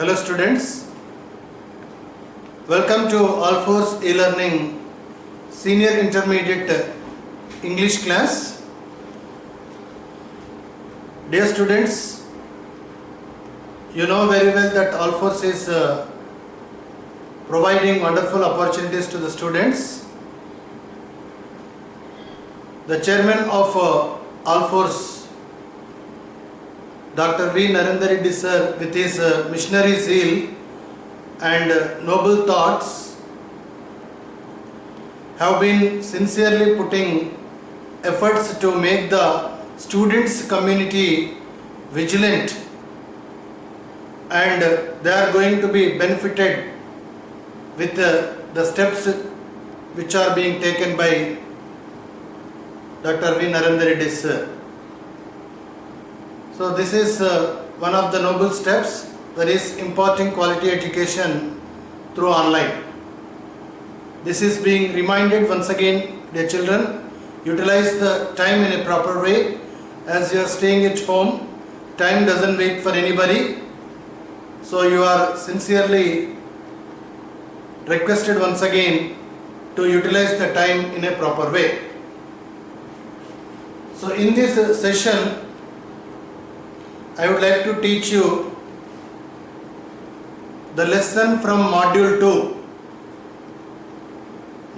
Hello students, welcome to All4's e-learning senior intermediate English class. Dear students, you know very well that All4 is providing wonderful opportunities to the students. The chairman of All4's Dr. V. Narendra Reddy sir, with his missionary zeal and noble thoughts, have been sincerely putting efforts to make the students community vigilant, and they are going to be benefited with the steps which are being taken by Dr. V. Narendra Reddy sir. So this is one of the noble steps, that is imparting quality education through online. This is being reminded once again, dear children, utilize the time in a proper way. As you are staying at home, time doesn't wait for anybody. So you are sincerely requested once again to utilize the time in a proper way. So in this session, I would like to teach you the lesson from module 2,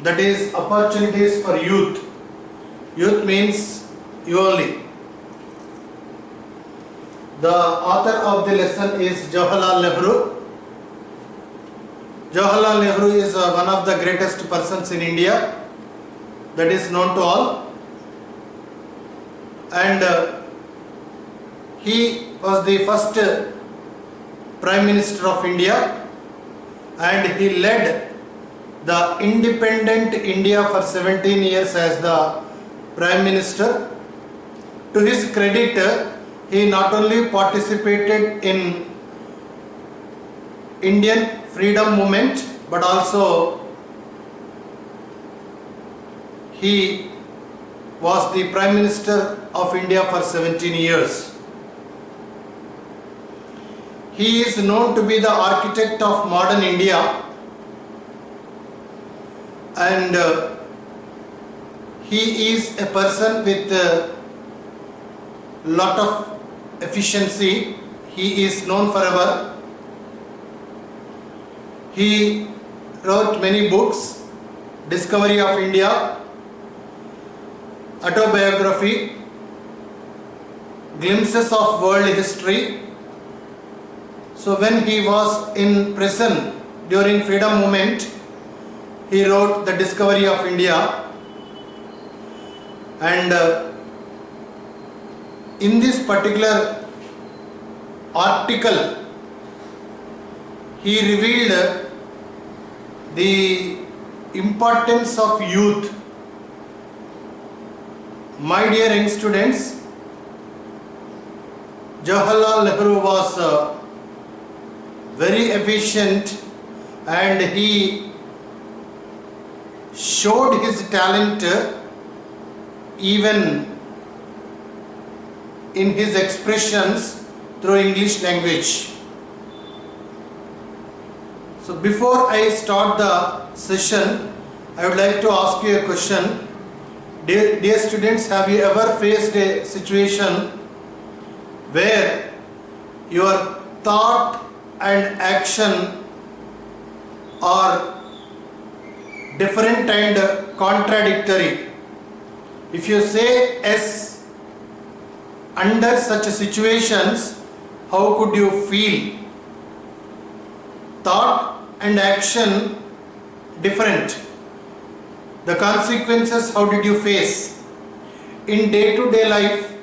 that is opportunities for youth. Youth means you only. The author of the lesson is Jawaharlal Nehru. Jawaharlal Nehru is one of the greatest persons in India, that is known to all, and he was the first Prime Minister of India, and he led the independent India for 17 years as the Prime Minister. To his credit, he not only participated in Indian freedom movement, but also he was the Prime Minister of India for 17 years. He is known to be the architect of modern India, and he is a person with a lot of efficiency. He is known forever. He wrote many books: Discovery of India, Autobiography, Glimpses of World History. So when he was in prison during freedom movement, he wrote the Discovery of India, and in this particular article he revealed the importance of youth. My dear young students, Jawaharlal Nehru was very efficient, and he showed his talent even in his expressions through English language. So before I start the session, I would like to ask you a question. Dear students, have you ever faced a situation where your thought and action are different and contradictory? If you say yes under such situations, how could you feel? Thought and action different. The consequences, how did you face? In day-to-day life,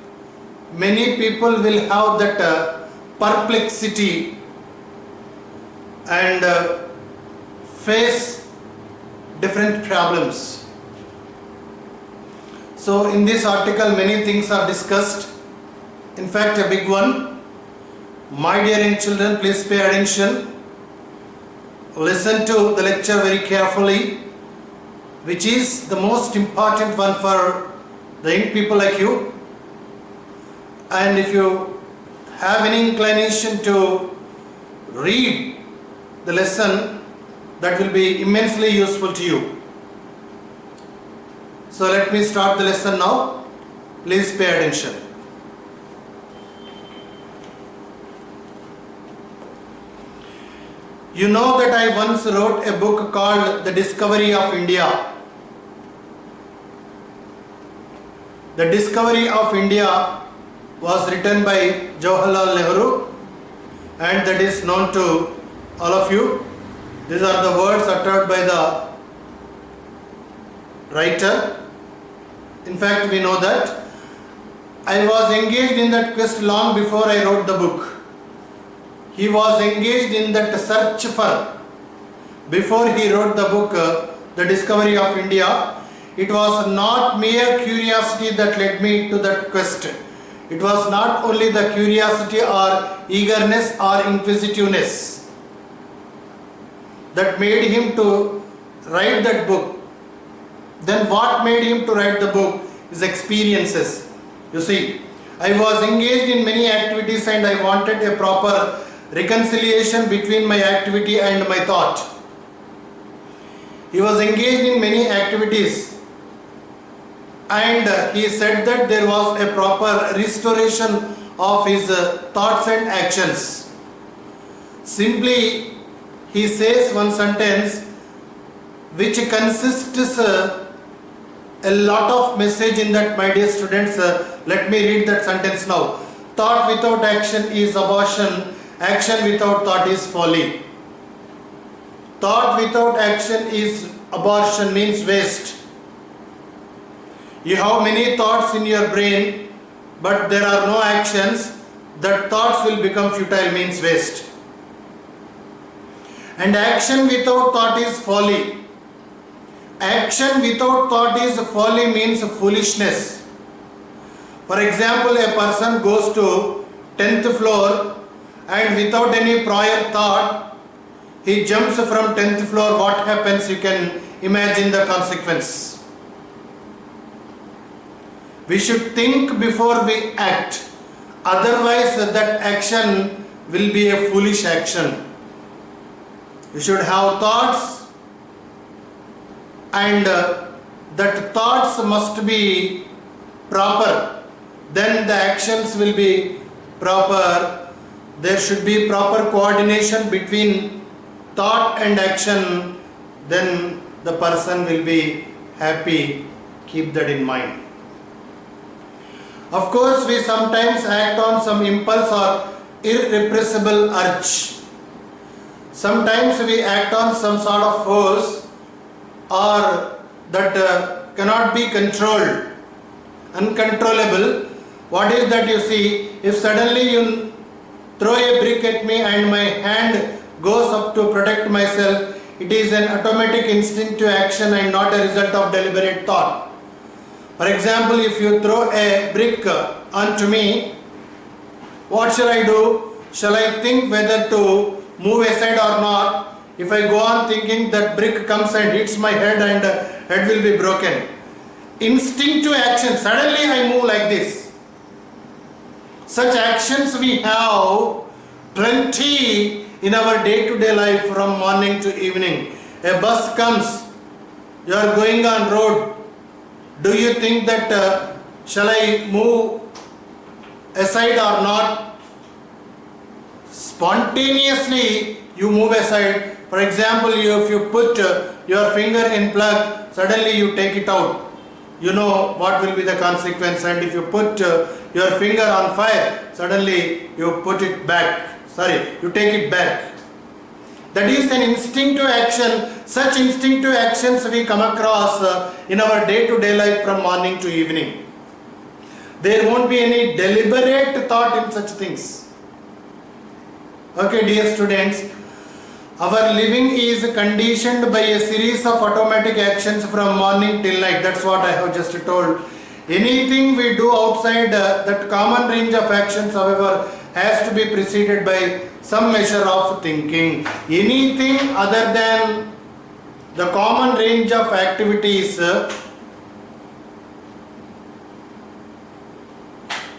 many people will have that perplexity and face different problems. So in this article many things are discussed. In fact, a big one. My dear young children, please pay attention. Listen to the lecture very carefully, which is the most important one for the young people like you. And if you have any inclination to read the lesson that will be immensely useful to you. So let me start the lesson now. Please pay attention. You know that I once wrote a book called The Discovery of India. The Discovery of India was written by Jawaharlal Nehru, and that is known to all of you. These are the words uttered by the writer. In fact, we know that I was engaged in that quest long before I wrote the book. He was engaged in that search for, before he wrote the book, The Discovery of India. It was not mere curiosity that led me to that quest. It was not only the curiosity or eagerness or inquisitiveness that made him to write that book. Then what made him to write the book is experiences. You see, I was engaged in many activities and I wanted a proper reconciliation between my activity and my thought. He was engaged in many activities and he said that there was a proper restoration of his thoughts and actions. Simply, he says one sentence which consists a lot of message in that, my dear students. Let me read that sentence now. Thought without action is abortion. Action without thought is folly. Thought without action is abortion, means waste. You have many thoughts in your brain, but there are no actions. That thoughts will become futile, means waste. And action without thought is folly. Action without thought is folly, means foolishness. For example, a person goes to 10th floor and without any prior thought, he jumps from 10th floor. What happens? You can imagine the consequence. We should think before we act. Otherwise, that action will be a foolish action. You should have thoughts, and that thoughts must be proper. Then the actions will be proper. There should be proper coordination between thought and action. Then the person will be happy. Keep that in mind. Of course, we sometimes act on some impulse or irrepressible urge. Sometimes we act on some sort of force or that cannot be controlled, uncontrollable. What is that? You see, if suddenly you throw a brick at me and my hand goes up to protect myself, it is an automatic instinctive action and not a result of deliberate thought. For example, if you throw a brick onto me, what shall I do? Shall I think whether to move aside or not? If I go on thinking, that brick comes and hits my head and head will be broken. Instinctive action, suddenly I move like this. Such actions we have plenty in our day-to-day life from morning to evening. A bus comes, you are going on road. Do you think that shall I move aside or not? Spontaneously you move aside. For example, if you put your finger in plug, suddenly you take it out. You know what will be the consequence. And if you put your finger on fire, suddenly you put it back. You take it back. That is an instinctive action. Such instinctive actions we come across in our day-to-day life from morning to evening. There won't be any deliberate thought in such things. Okay, dear students, our living is conditioned by a series of automatic actions from morning till night. That's what I have just told. Anything we do outside that common range of actions, however, has to be preceded by some measure of thinking. Anything other than the common range of activities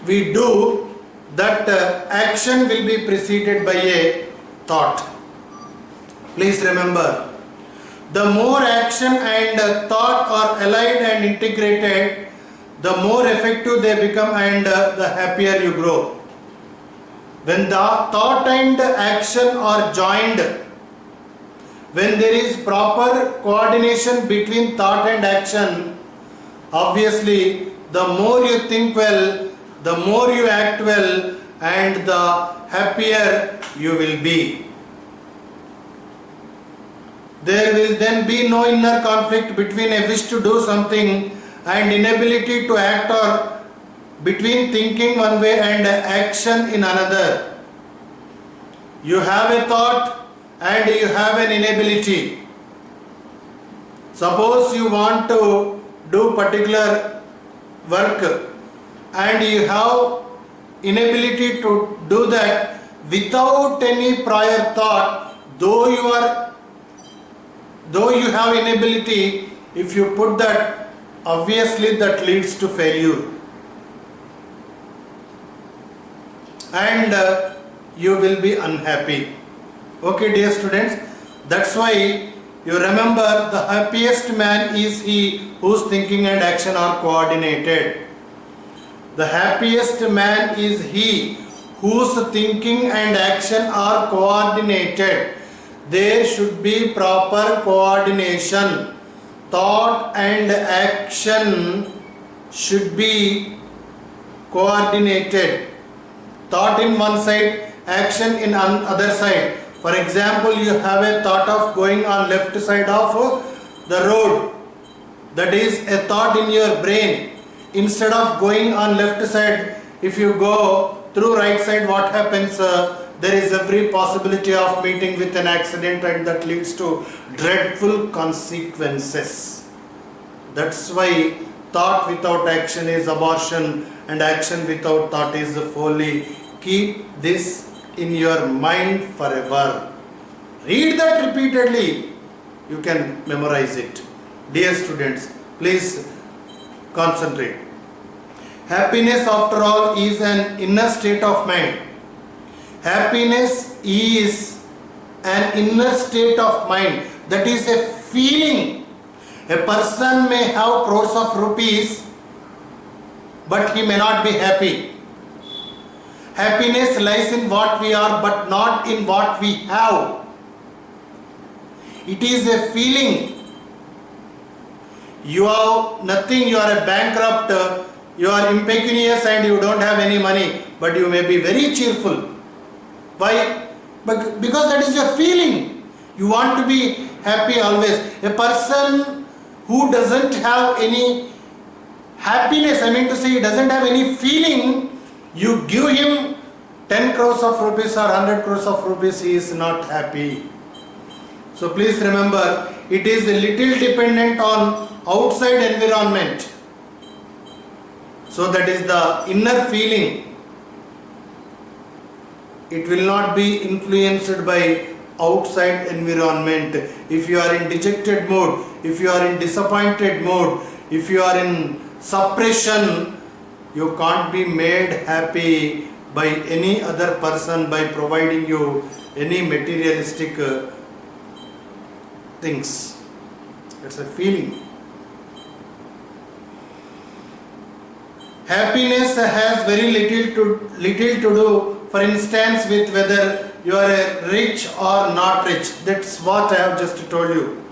we do, that action will be preceded by a thought. Please remember, the more action and thought are allied and integrated, the more effective they become and the happier you grow. When the thought and action are joined, when there is proper coordination between thought and action, obviously the more you think well, the more you act well, and the happier you will be. There will then be no inner conflict between a wish to do something and inability to act, or between thinking one way and action in another. You have a thought and you have an inability. Suppose you want to do particular work and you have inability to do that without any prior thought, though you have inability, if you put that, obviously that leads to failure. And you will be unhappy. Okay, dear students, that's why you remember the happiest man is he whose thinking and action are coordinated. The happiest man is he whose thinking and action are coordinated. There should be proper coordination. Thought and action should be coordinated. Thought in one side, action in other side. For example, you have a thought of going on left side of the road. That is a thought in your brain. Instead of going on left side, if you go through right side, what happens? There is every possibility of meeting with an accident, and that leads to dreadful consequences. That's why thought without action is abortion, and action without thought is folly. Keep this in your mind forever. Read that repeatedly. You can memorize it. Dear students, please concentrate. Happiness, after all, is an inner state of mind. Happiness is an inner state of mind. That is a feeling. A person may have crores of rupees, but he may not be happy. Happiness lies in what we are, but not in what we have. It is a feeling. You have nothing, you are a bankrupt, you are impecunious and you don't have any money, but you may be very cheerful. Why? Because that is your feeling. You want to be happy always. A person who doesn't have any happiness, I mean to say, he doesn't have any feeling, you give him 10 crores of rupees or 100 crores of rupees, he is not happy. So please remember, it is a little dependent on outside environment. So that is the inner feeling. It will not be influenced by outside environment. If you are in dejected mood, if you are in disappointed mood, if you are in suppression, you can't be made happy by any other person by providing you any materialistic things. It's a feeling. Happiness has very little to do, for instance, with whether you are rich or not rich. That's what I have just told you.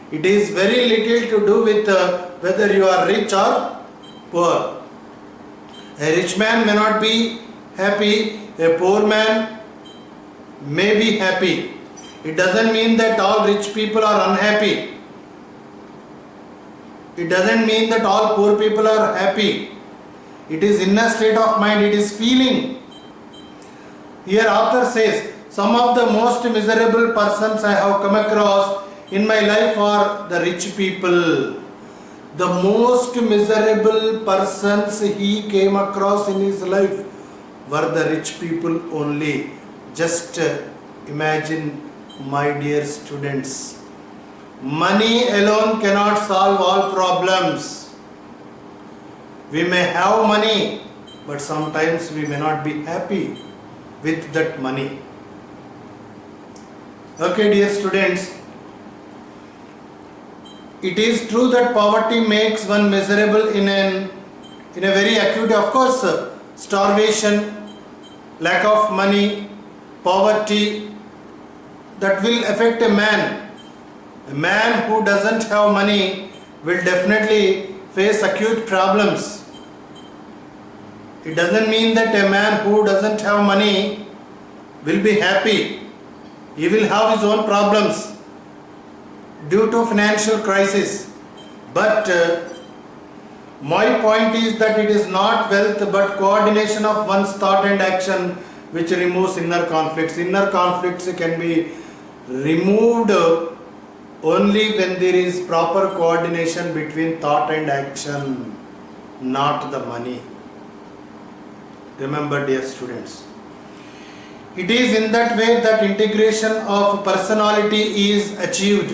It is very little to do with whether you are rich or poor. A rich man may not be happy, a poor man may be happy. It doesn't mean that all rich people are unhappy. It doesn't mean that all poor people are happy. It is inner state of mind, it is feeling. Here author says, some of the most miserable persons I have come across in my life are the rich people. The most miserable persons he came across in his life were the rich people only. Just imagine, my dear students, money alone cannot solve all problems. We may have money, but sometimes we may not be happy with that money. Okay, dear students, it is true that poverty makes one miserable in a very acute, of course, starvation, lack of money, poverty, that will affect a man. A man who doesn't have money will definitely face acute problems. It doesn't mean that a man who doesn't have money will be happy. He will have his own problems due to financial crisis. But my point is that it is not wealth but coordination of one's thought and action which removes inner conflicts. Inner conflicts can be removed only when there is proper coordination between thought and action, not the money. Remember, dear students, it is in that way that integration of personality is achieved.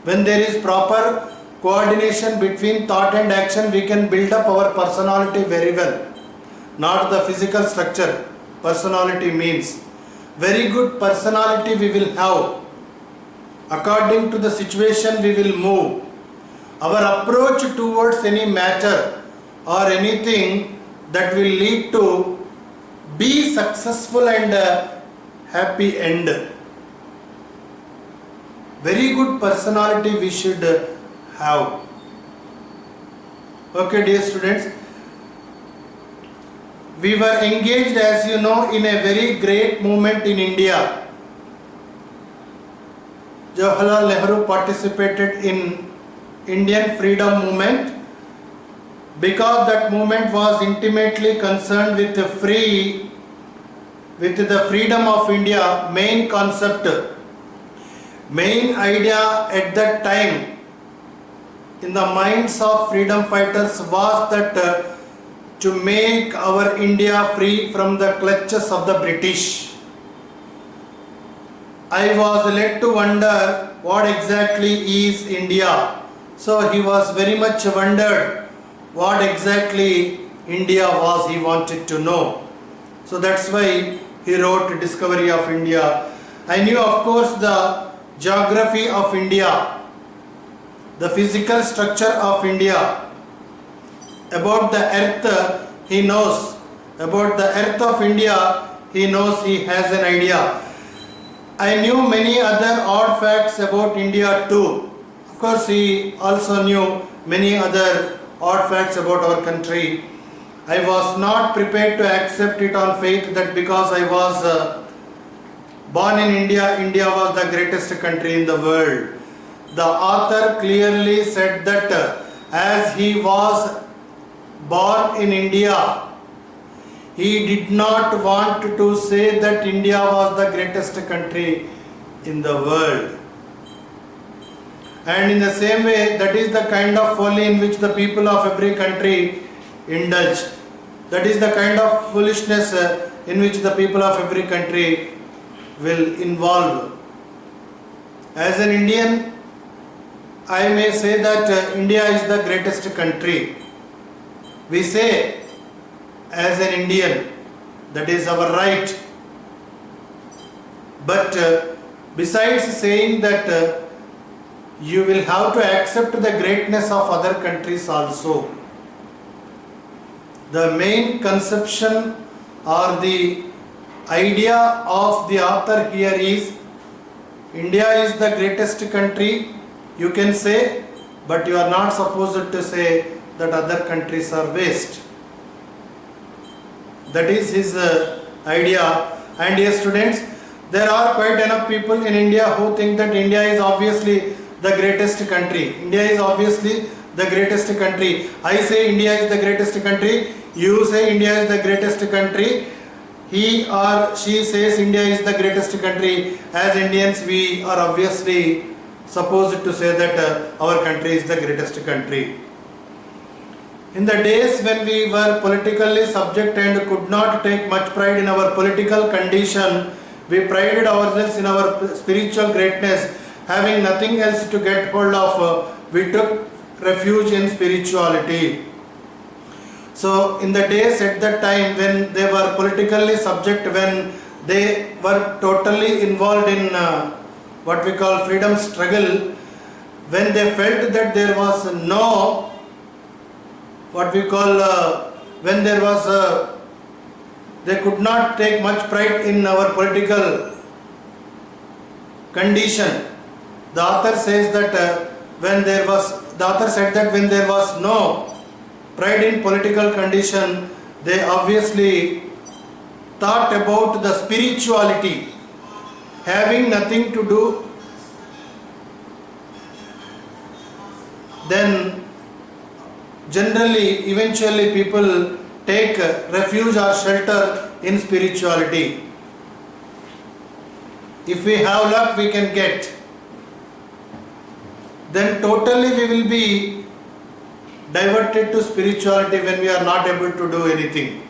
When there is proper coordination between thought and action, we can build up our personality very well. Not the physical structure. Personality means very good personality we will have. According to the situation we will move. Our approach towards any matter or anything that will lead to be successful and happy end. Very good personality we should have. Okay, dear students, we were engaged, as you know, in a very great movement in India. Jawaharlal Nehru participated in Indian freedom movement because that movement was intimately concerned with the freedom of India. Main concept, main idea at that time in the minds of freedom fighters was that to make our India free from the clutches of the British. I was led to wonder what exactly is India. So he was very much wondered what exactly India was, he wanted to know. So that's why he wrote Discovery of India. I knew, of course, the geography of India, the physical structure of India. About the earth he knows. About the earth of India he knows, he has an idea. I knew many other odd facts about India too. Of course, he also knew many other odd facts about our country. I was not prepared to accept it on faith that because I was born in India, India was the greatest country in the world. The author clearly said that as he was born in India, he did not want to say that India was the greatest country in the world. And in the same way, that is the kind of folly in which the people of every country indulge. That is the kind of foolishness in which the people of every country will involve. As an Indian, I may say that India is the greatest country. We say as an Indian, that is our right. But besides saying that, you will have to accept the greatness of other countries also. The main conception or the idea of the author here is India is the greatest country, you can say, but you are not supposed to say that other countries are waste. That is his idea. And dear students, there are quite enough people in India who think that India is obviously the greatest country. India is obviously the greatest country. I say India is the greatest country. You say India is the greatest country. He or she says India is the greatest country. As Indians, we are obviously supposed to say that our country is the greatest country. In the days when we were politically subject and could not take much pride in our political condition, we prided ourselves in our spiritual greatness. Having nothing else to get hold of, we took refuge in spirituality. So in the days at that time when they were politically subject, when they were totally involved in what we call freedom struggle. When they felt that there was no, what we call, when there was, they could not take much pride in our political condition. The author says that the author said that when there was no pride in political condition, they obviously thought about the spirituality having nothing to do, then generally, eventually people take refuge or shelter in spirituality. If we have luck, we can get. Then totally we will be diverted to spirituality when we are not able to do anything.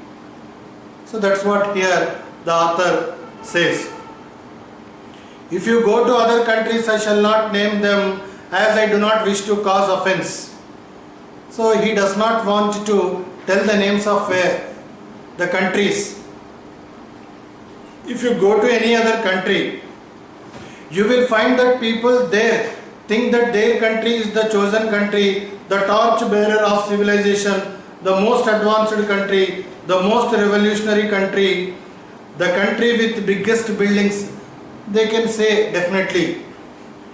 So that's what here the author says. If you go to other countries, I shall not name them as I do not wish to cause offense. So he does not want to tell the names of the countries. If you go to any other country, you will find that people there think that their country is the chosen country, the torch bearer of civilization, the most advanced country, the most revolutionary country, the country with biggest buildings. They can say definitely.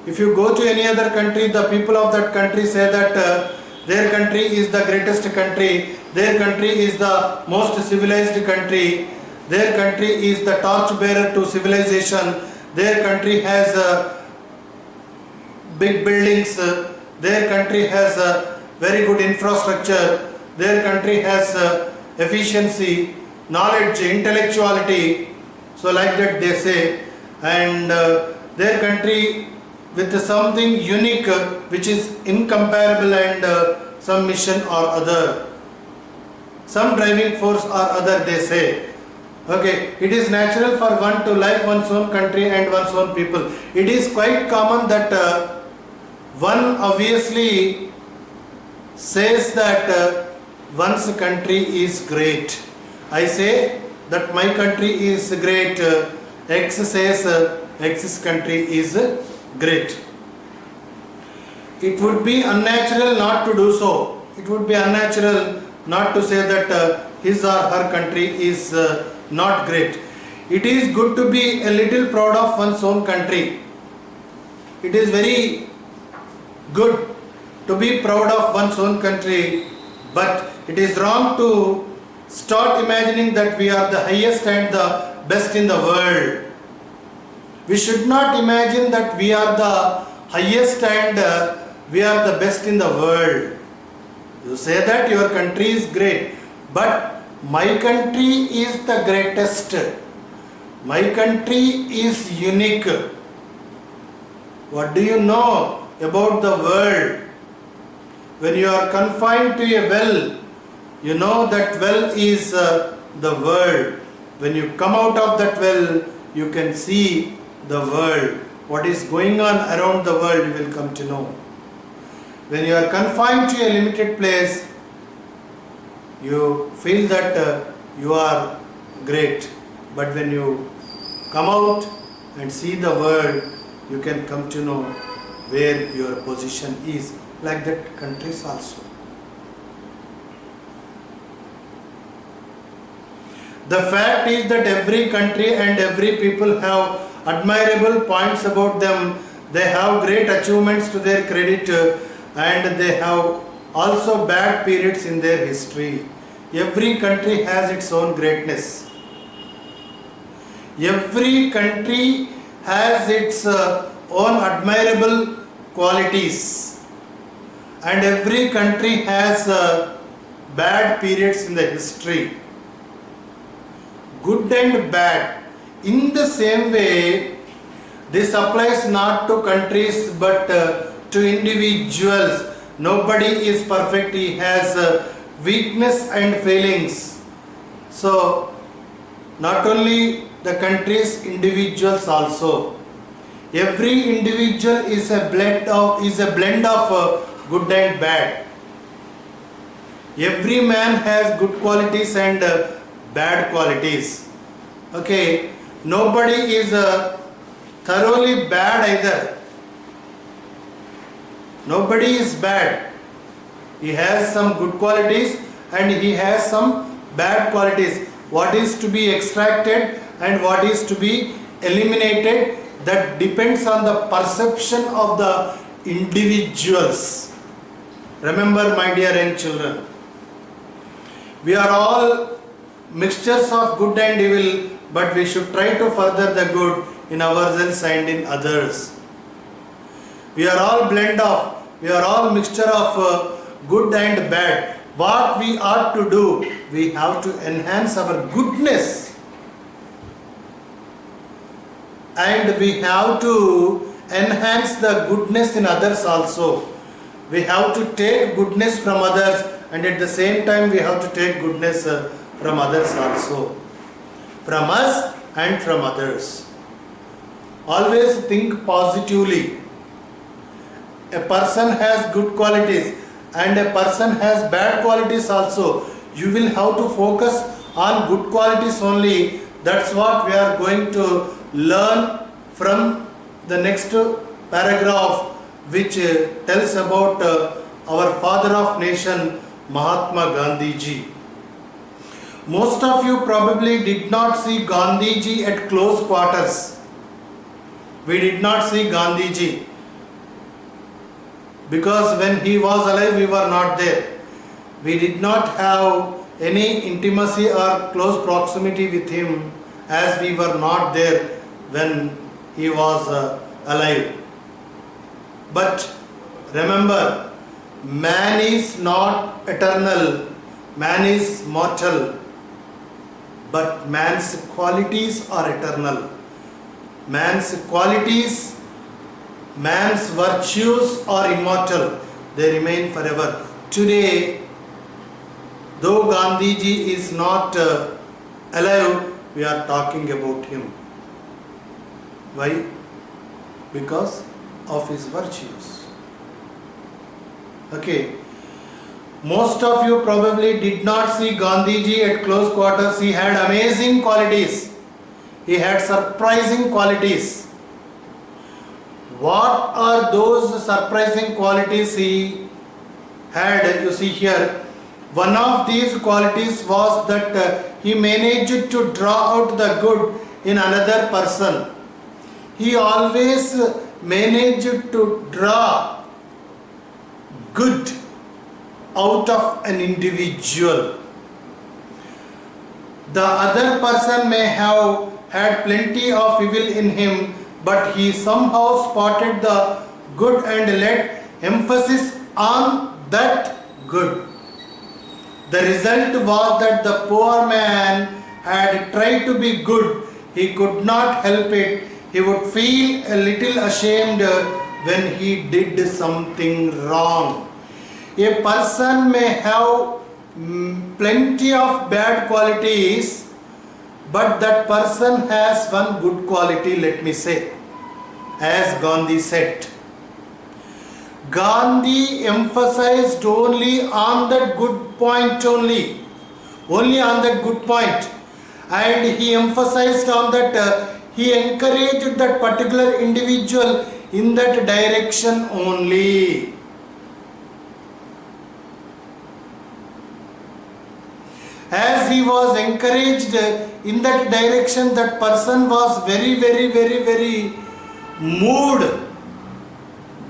If you go to any other country, the people of that country say that their country is the greatest country, their country is the most civilized country, their country is the torch bearer to civilization, their country has big buildings, their country has very good infrastructure, their country has efficiency, knowledge, intellectuality. So like that they say, and their country with something unique which is incomparable, and some mission or other, some driving force or other, they say. Okay, it is natural for one to like one's own country and one's own people. It is quite common that one obviously says that one's country is great. I say that my country is great. X says X's country is great. It would be unnatural not to do so. It would be unnatural not to say that his or her country is not great. It is good to be a little proud of one's own country. It is very good to be proud of one's own country, but it is wrong to start imagining that we are the highest and the best in the world. We should not imagine that we are the highest and we are the best in the world. You say that your country is great, but my country is the greatest. My country is unique. What do you know about the world? When you are confined to a well, you know that well is the world. When you come out of that well, you can see the world. What is going on around the world, you will come to know. When you are confined to a limited place, you feel that you are great. But when you come out and see the world, you can come to know where your position is. Like that countries also. The fact is that every country and every people have admirable points about them. They have great achievements to their credit, and they have also bad periods in their history. Every country has its own greatness. Every country has its own admirable qualities. And every country has bad periods in the history. Good and bad. In the same way, this applies not to countries but to individuals. Nobody is perfect. He has weakness and failings. So, not only the countries, individuals also. Every individual is a blend of good and bad. Every man has good qualities and bad qualities. Okay, Nobody is thoroughly bad either. Nobody is bad. He has some good qualities and he has some bad qualities. What is to be extracted and what is to be eliminated, that depends on the perception of the individuals. Remember, my dear young children, we are all mixtures of good and evil, but we should try to further the good in ourselves and in others. We are all blend of, we are all mixture of good and bad. What we ought to do, we have to enhance our goodness, and we have to enhance the goodness in others also. We have to take goodness from others, and at the same time we have to take goodness from others also, from us and from others. Always think positively. A person has good qualities and a person has bad qualities also. You will have to focus on good qualities only. That's what we are going to learn from the next paragraph, which tells about our father of nation, Mahatma Gandhi ji. Most of you probably did not see Gandhi ji at close quarters. We did not see Gandhi ji because when he was alive we were not there. We did not have any intimacy or close proximity with him, as we were not there when he was alive. But remember, man is not eternal, man is mortal, but man's qualities are eternal. Man's qualities, man's virtues are immortal, they remain forever. Today, though Gandhi ji is not alive, we are talking about him. Why? Because of his virtues. Okay. Most of you probably did not see Gandhi ji at close quarters. He had amazing qualities. He had surprising qualities. What are those surprising qualities he had? You see here, one of these qualities was that he managed to draw out the good in another person. He always managed to draw good out of an individual. The other person may have had plenty of evil in him, but he somehow spotted the good and laid emphasis on that good. The result was that the poor man had tried to be good. He could not help it. He would feel a little ashamed when he did something wrong. A person may have plenty of bad qualities, but that person has one good quality, let me say. As Gandhi said, Gandhi emphasized only on that good point only on that good point, and he emphasized on that he encouraged that particular individual in that direction only. As he was encouraged in that direction, that person was very, very, very, very moved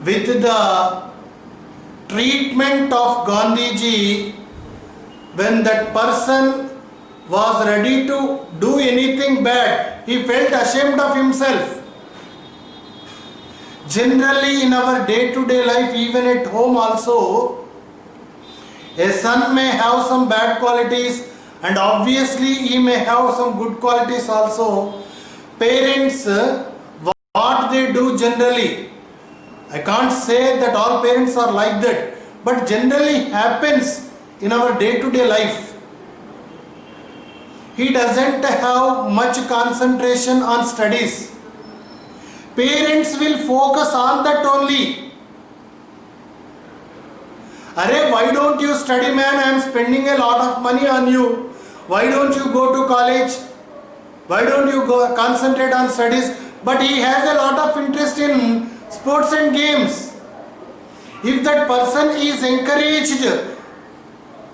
with the treatment of Gandhi ji. When that person was ready to do anything bad, he felt ashamed of himself. Generally, in our day-to-day life, even at home also, a son may have some bad qualities and obviously he may have some good qualities also. Parents, what they do generally, I can't say that all parents are like that, but generally happens in our day-to-day life. He doesn't have much concentration on studies. Parents will focus on that only. Arey, why don't you study, man? I am spending a lot of money on you. Why don't you go to college? Why don't you go concentrate on studies? But he has a lot of interest in sports and games. If that person is encouraged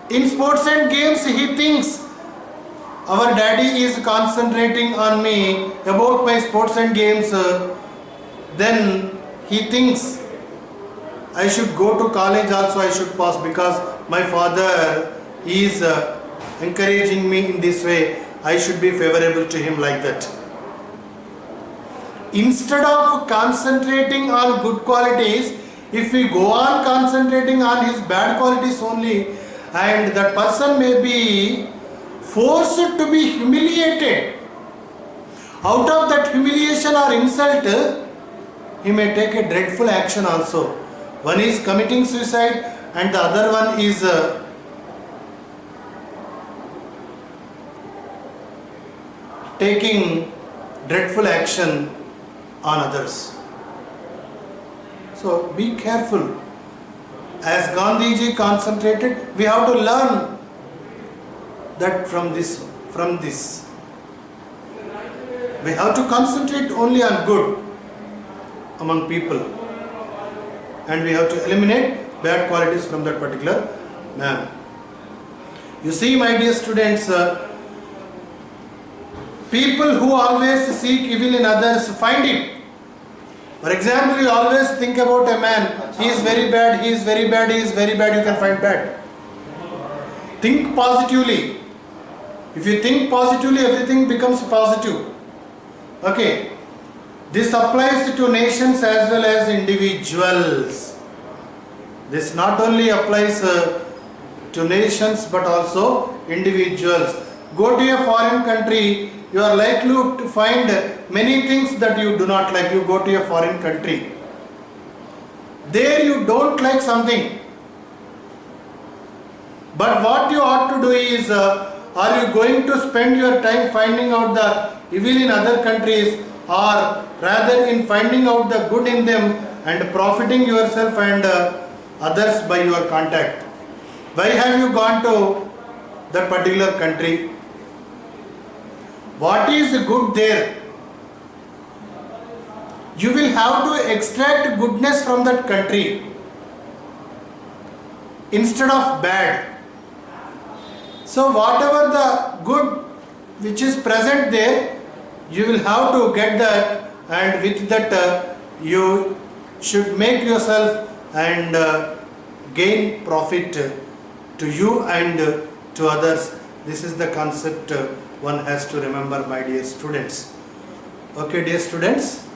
in sports and games, he thinks our daddy is concentrating on me about my sports and games, then he thinks I should go to college also, I should pass, because my father is encouraging me in this way, I should be favorable to him, like that. Instead of concentrating on good qualities, if we go on concentrating on his bad qualities only, and that person may be forced to be humiliated. Out of that humiliation or insult, he may take a dreadful action also. One is committing suicide and the other one is taking dreadful action on others. So be careful. As Gandhiji concentrated, we have to learn that from this. We have to concentrate only on good among people, and we have to eliminate bad qualities from that particular man. You see, my dear students, people who always seek evil in others find it. For example, you always think about a man, he is very bad, he is very bad, he is very bad, you can find bad. Think positively. If you think positively, everything becomes positive. Okay. This applies to nations as well as individuals. This not only applies to nations but also individuals. Go to a foreign country, you are likely to find many things that you do not like. You go to a foreign country. There you don't like something. But what you ought to do is, are you going to spend your time finding out the evil in other countries, or rather in finding out the good in them and profiting yourself and others by your contact? Why have you gone to that particular country? What is good there? You will have to extract goodness from that country instead of bad. So whatever the good which is present there, you will have to get that, and with that you should make yourself and gain profit to you and to others. This is the concept one has to remember, my dear students. Okay, dear students.